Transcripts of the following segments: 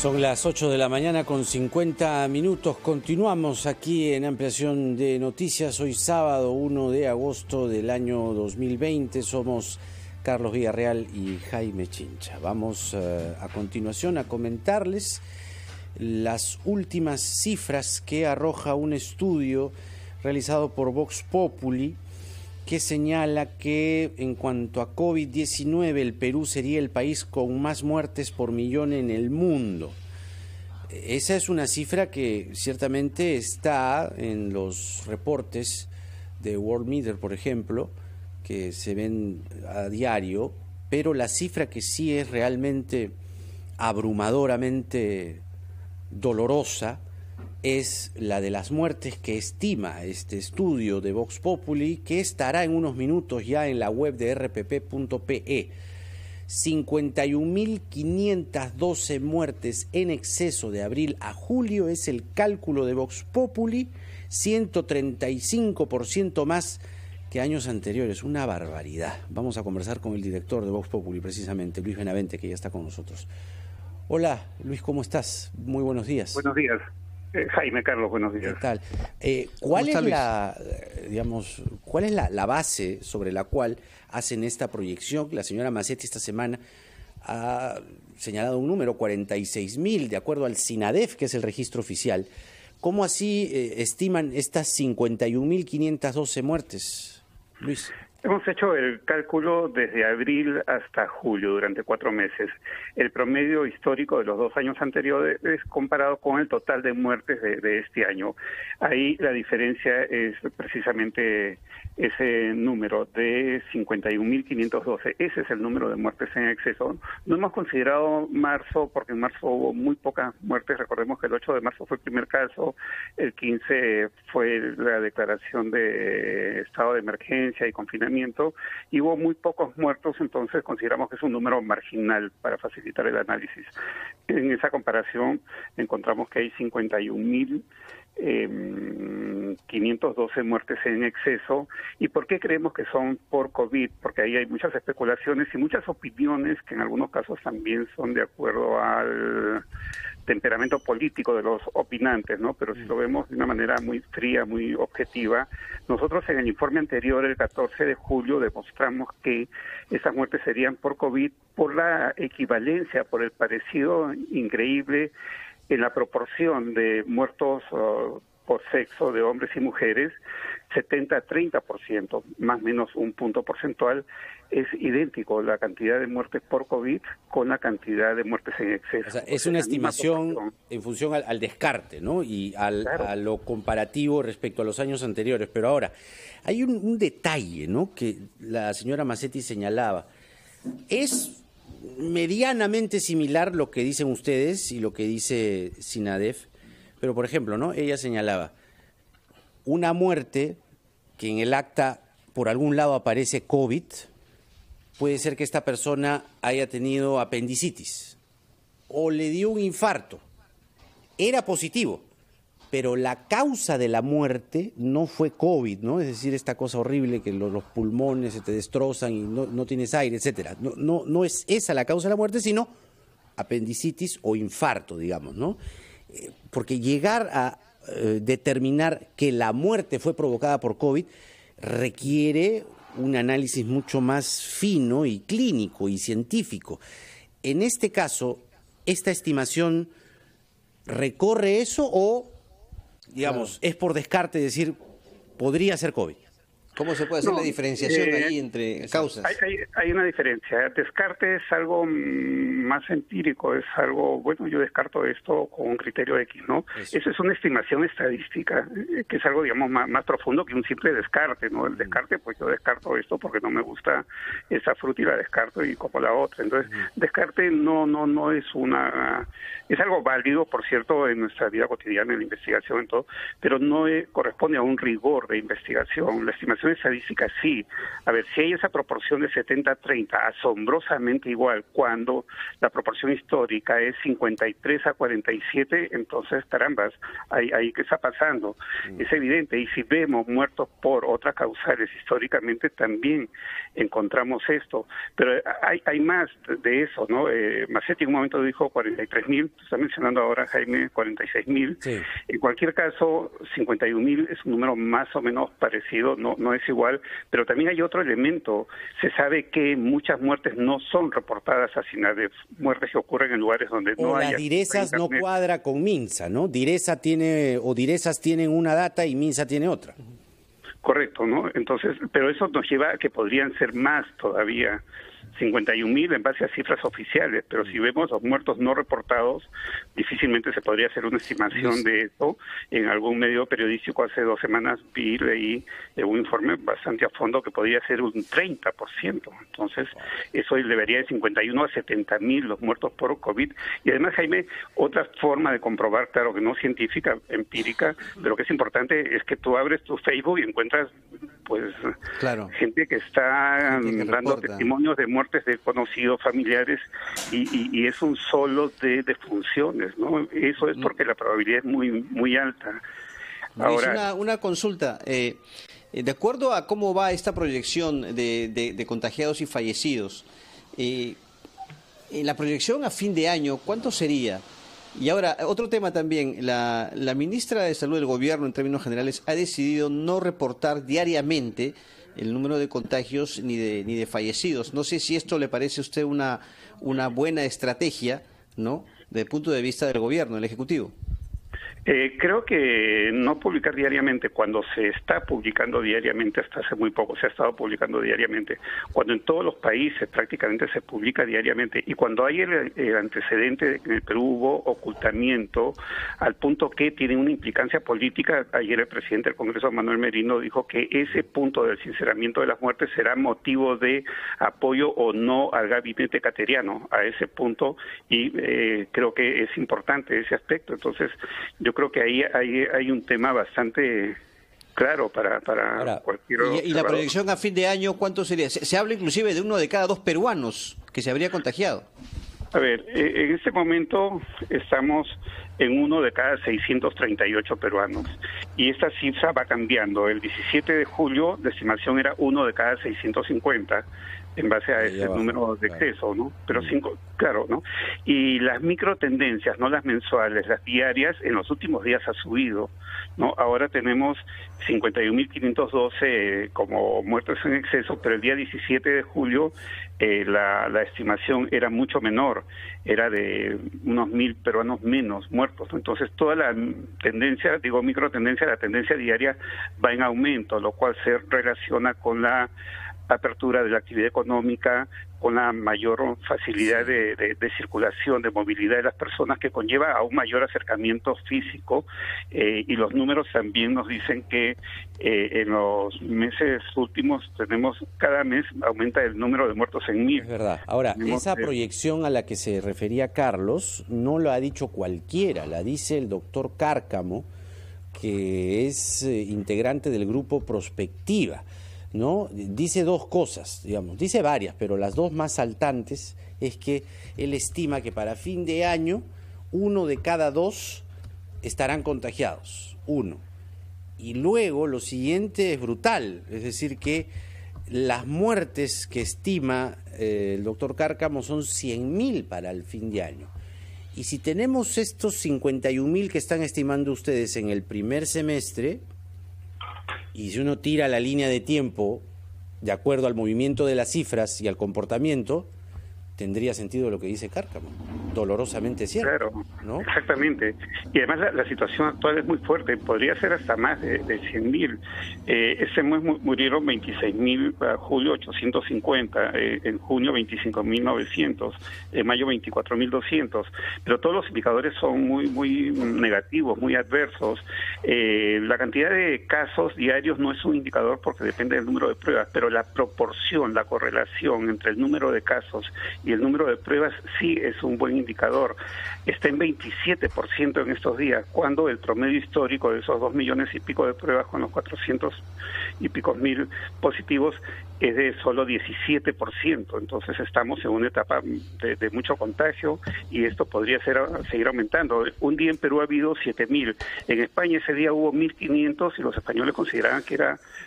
Son las 8 de la mañana con 50 minutos. Continuamos aquí en Ampliación de Noticias. Hoy sábado 1 de agosto del año 2020. Somos Carlos Villarreal y Jaime Chincha. Vamos a continuación a comentarles las últimas cifras que arroja un estudio realizado por Vox Populi, que señala que en cuanto a COVID-19 el Perú sería el país con más muertes por millón en el mundo. Esa es una cifra que ciertamente está en los reportes de Worldometer, por ejemplo, que se ven a diario, pero la cifra que sí es realmente abrumadoramente dolorosa es la de las muertes que estima este estudio de Vox Populi, que estará en unos minutos ya en la web de rpp.pe. 51.512 muertes en exceso de abril a julio es el cálculo de Vox Populi, 135% más que años anteriores, una barbaridad. Vamos a conversar con el director de Vox Populi, precisamente, Luis Benavente, que ya está con nosotros. Hola, Luis, ¿cómo estás? Muy buenos días. Buenos días. Jaime, Carlos, buenos días. ¿Qué tal? ¿Cuál es la base sobre la cual hacen esta proyección? La señora Massetti esta semana ha señalado un número, 46.000, de acuerdo al SINADEF, que es el registro oficial. ¿Cómo así estiman estas 51.512 muertes, Luis? Hemos hecho el cálculo desde abril hasta julio, durante 4 meses. El promedio histórico de los 2 años anteriores es comparado con el total de muertes de este año. Ahí la diferencia es precisamente ese número de 51.512. Ese es el número de muertes en exceso. No hemos considerado marzo, porque en marzo hubo muy pocas muertes. Recordemos que el 8 de marzo fue el primer caso, el 15 fue la declaración de estado de emergencia y confinamiento, y hubo muy pocos muertos, entonces consideramos que es un número marginal para facilitar el análisis. En esa comparación encontramos que hay 51.512 muertes en exceso. ¿Y por qué creemos que son por COVID? Porque ahí hay muchas especulaciones y muchas opiniones que en algunos casos también son de acuerdo al temperamento político de los opinantes, ¿no? Pero si lo vemos de una manera muy fría, muy objetiva, nosotros en el informe anterior, el 14 de julio, demostramos que esas muertes serían por COVID, por la equivalencia, por el parecido increíble en la proporción de muertos por sexo de hombres y mujeres, 70-30%, más o menos un punto porcentual, es idéntico la cantidad de muertes por COVID con la cantidad de muertes en exceso. O sea, es una estimación en función al descarte, ¿no? Y a lo comparativo respecto a los años anteriores. Pero ahora, hay un detalle, ¿no?, que la señora Massetti señalaba. Es medianamente similar lo que dicen ustedes y lo que dice SINADEF, pero, por ejemplo, ¿no?, ella señalaba una muerte que en el acta por algún lado aparece COVID. Puede ser que esta persona haya tenido apendicitis o le dio un infarto. Era positivo, pero la causa de la muerte no fue COVID, ¿no? Es decir, esta cosa horrible que los pulmones se te destrozan y no tienes aire, etcétera. No es esa la causa de la muerte, sino apendicitis o infarto, digamos, ¿no? Porque llegar a determinar que la muerte fue provocada por COVID requiere un análisis mucho más fino y clínico y científico. En este caso, ¿esta estimación recorre eso o, digamos, es por descarte decir, podría ser COVID? ¿Cómo se puede hacer la diferenciación ahí entre causas? Hay una diferencia. Descarte es algo más empírico, es algo, bueno, yo descarto esto con un criterio X, ¿no? Eso es una estimación estadística, que es algo, digamos, más profundo que un simple descarte, ¿no? El descarte, pues yo descarto esto porque no me gusta esa fruta y la descarto y como la otra. Entonces, descarte no es una... Es algo válido, por cierto, en nuestra vida cotidiana, en la investigación, en todo, pero no corresponde a un rigor de investigación. La estimación estimación estadística sí. A ver, si hay esa proporción de 70-30, asombrosamente igual, cuando la proporción histórica es 53-47, entonces, carambas, ahí ¿qué está pasando? Es evidente, y si vemos muertos por otras causales, históricamente también encontramos esto, pero hay más de eso, ¿no? Masetti en un momento dijo 43.000, está mencionando ahora, Jaime, 46.000. Sí. En cualquier caso, 51.000 es un número más o menos parecido, no es igual, pero también hay otro elemento. Se sabe que muchas muertes no son reportadas asesinadas, muertes que ocurren en lugares donde no hay... Las direzas no cuadra con Minsa, ¿no? Direzas tienen una data y Minsa tiene otra. Correcto, ¿no? Entonces, pero eso nos lleva a que podrían ser más todavía, 51.000 en base a cifras oficiales, pero si vemos los muertos no reportados, difícilmente se podría hacer una estimación de eso. En algún medio periodístico hace 2 semanas leí un informe bastante a fondo que podría ser un 30%. Entonces, eso elevaría de 51 a 70.000 los muertos por COVID. Y además, Jaime, otra forma de comprobar, claro que no científica, empírica, pero que es importante, es que tú abres tu Facebook y encuentras pues claro, gente que está dando reporta testimonios de muertes de conocidos, familiares, y es un solo de defunciones, ¿no? Eso es porque la probabilidad es muy alta. Ahora, una consulta. De acuerdo a cómo va esta proyección de contagiados y fallecidos, la proyección a fin de año, ¿cuánto sería? Y ahora, otro tema también, la ministra de Salud del Gobierno, en términos generales, ha decidido no reportar diariamente el número de contagios ni de fallecidos. No sé si esto le parece a usted una buena estrategia, ¿no?, desde el punto de vista del Gobierno, del Ejecutivo. Creo que no publicar diariamente, cuando se está publicando diariamente, hasta hace muy poco se ha estado publicando diariamente, cuando en todos los países prácticamente se publica diariamente, y cuando hay el antecedente de que en el Perú hubo ocultamiento al punto que tiene una implicancia política. Ayer el presidente del Congreso, Manuel Merino, dijo que ese punto del sinceramiento de las muertes será motivo de apoyo o no al gabinete cateriano, a ese punto, y creo que es importante ese aspecto. Entonces, yo creo que ahí hay un tema bastante claro para ahora, cualquier y la proyección a fin de año, ¿cuánto sería? Se habla inclusive de 1 de cada 2 peruanos que se habría contagiado. A ver, en este momento estamos en 1 de cada 638 peruanos, y esta cifra va cambiando. El 17 de julio la estimación era 1 de cada 650, en base a ese número de exceso, ¿no? Pero claro, ¿no? Y las microtendencias, no las mensuales, las diarias, en los últimos días ha subido, ¿no? Ahora tenemos 51.512 como muertes en exceso, pero el día 17 de julio la estimación era mucho menor, era de unos 1.000 peruanos menos muertos. Entonces, toda la tendencia, digo microtendencia, la tendencia diaria va en aumento, lo cual se relaciona con la apertura de la actividad económica, con la mayor facilidad de circulación, de movilidad de las personas, que conlleva a un mayor acercamiento físico, y los números también nos dicen que en los meses últimos cada mes aumenta el número de muertos en 1.000. Es verdad. Ahora, esa proyección a la que se refería Carlos no lo ha dicho cualquiera, la dice el doctor Cárcamo, que es integrante del grupo Prospectiva, ¿no? Dice 2 cosas, digamos, dice varias, pero las 2 más saltantes es que él estima que para fin de año 1 de cada 2 estarán contagiados, 1. Y luego lo siguiente es brutal, es decir que las muertes que estima el doctor Cárcamo son 100.000 para el fin de año. Y si tenemos estos 51.000 que están estimando ustedes en el primer semestre, y si uno tira la línea de tiempo de acuerdo al movimiento de las cifras y al comportamiento, tendría sentido lo que dice Cárcamo. Dolorosamente cierto. Claro, ¿no? Exactamente. Y además la situación actual es muy fuerte, podría ser hasta más de 100.000. Este mes murieron 26.000, a julio 850, en junio 25.900, en mayo 24.200, pero todos los indicadores son muy negativos, muy adversos. La cantidad de casos diarios no es un indicador porque depende del número de pruebas, pero la proporción, la correlación entre el número de casos y el número de pruebas sí es un buen indicador, está en 27% en estos días, cuando el promedio histórico de esos 2 millones y pico de pruebas con los 400 y pico mil positivos es de solo 17%. Entonces estamos en una etapa de mucho contagio y esto podría seguir aumentando. Un día en Perú ha habido 7.000. En España ese día hubo 1.500 y los españoles consideraban que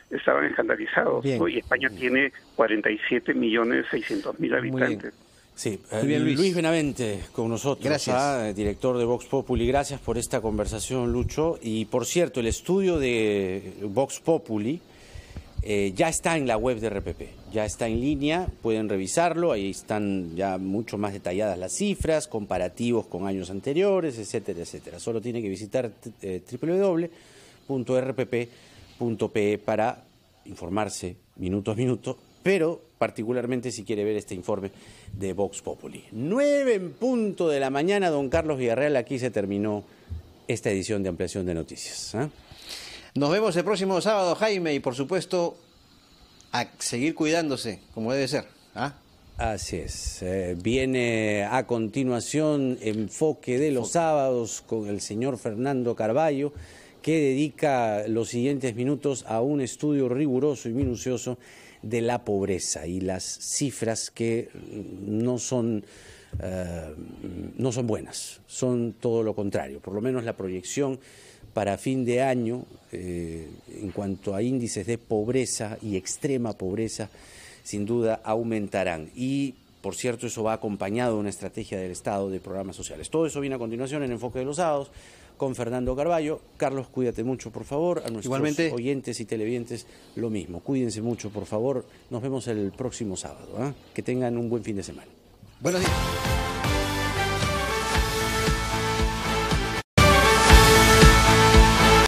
estaban escandalizados, ¿no? Y España tiene 47.600.000 habitantes. Sí, Luis Benavente con nosotros, gracias. Director de Vox Populi. Gracias por esta conversación, Lucho. Y por cierto, el estudio de Vox Populi ya está en la web de RPP, ya está en línea, pueden revisarlo, ahí están ya mucho más detalladas las cifras, comparativos con años anteriores, etcétera, etcétera. Solo tiene que visitar www.rpp.pe para informarse minuto a minuto, pero particularmente si quiere ver este informe de Vox Populi. 9:00 a.m, don Carlos Villarreal, aquí se terminó esta edición de Ampliación de Noticias. Nos vemos el próximo sábado, Jaime, y por supuesto a seguir cuidándose, como debe ser. Así es. Viene a continuación Enfoque de los Sábados con el señor Fernando Carballo, que dedica los siguientes minutos a un estudio riguroso y minucioso de la pobreza y las cifras que no son buenas, son todo lo contrario. Por lo menos la proyección para fin de año, en cuanto a índices de pobreza y extrema pobreza, sin duda aumentarán. Y, por cierto, eso va acompañado de una estrategia del Estado de programas sociales. Todo eso viene a continuación en Enfoque de los Sábados con Fernando Carballo. Carlos, cuídate mucho, por favor. A nuestros oyentes y televidentes, lo mismo. Cuídense mucho, por favor. Nos vemos el próximo sábado. Que tengan un buen fin de semana. Buenos días.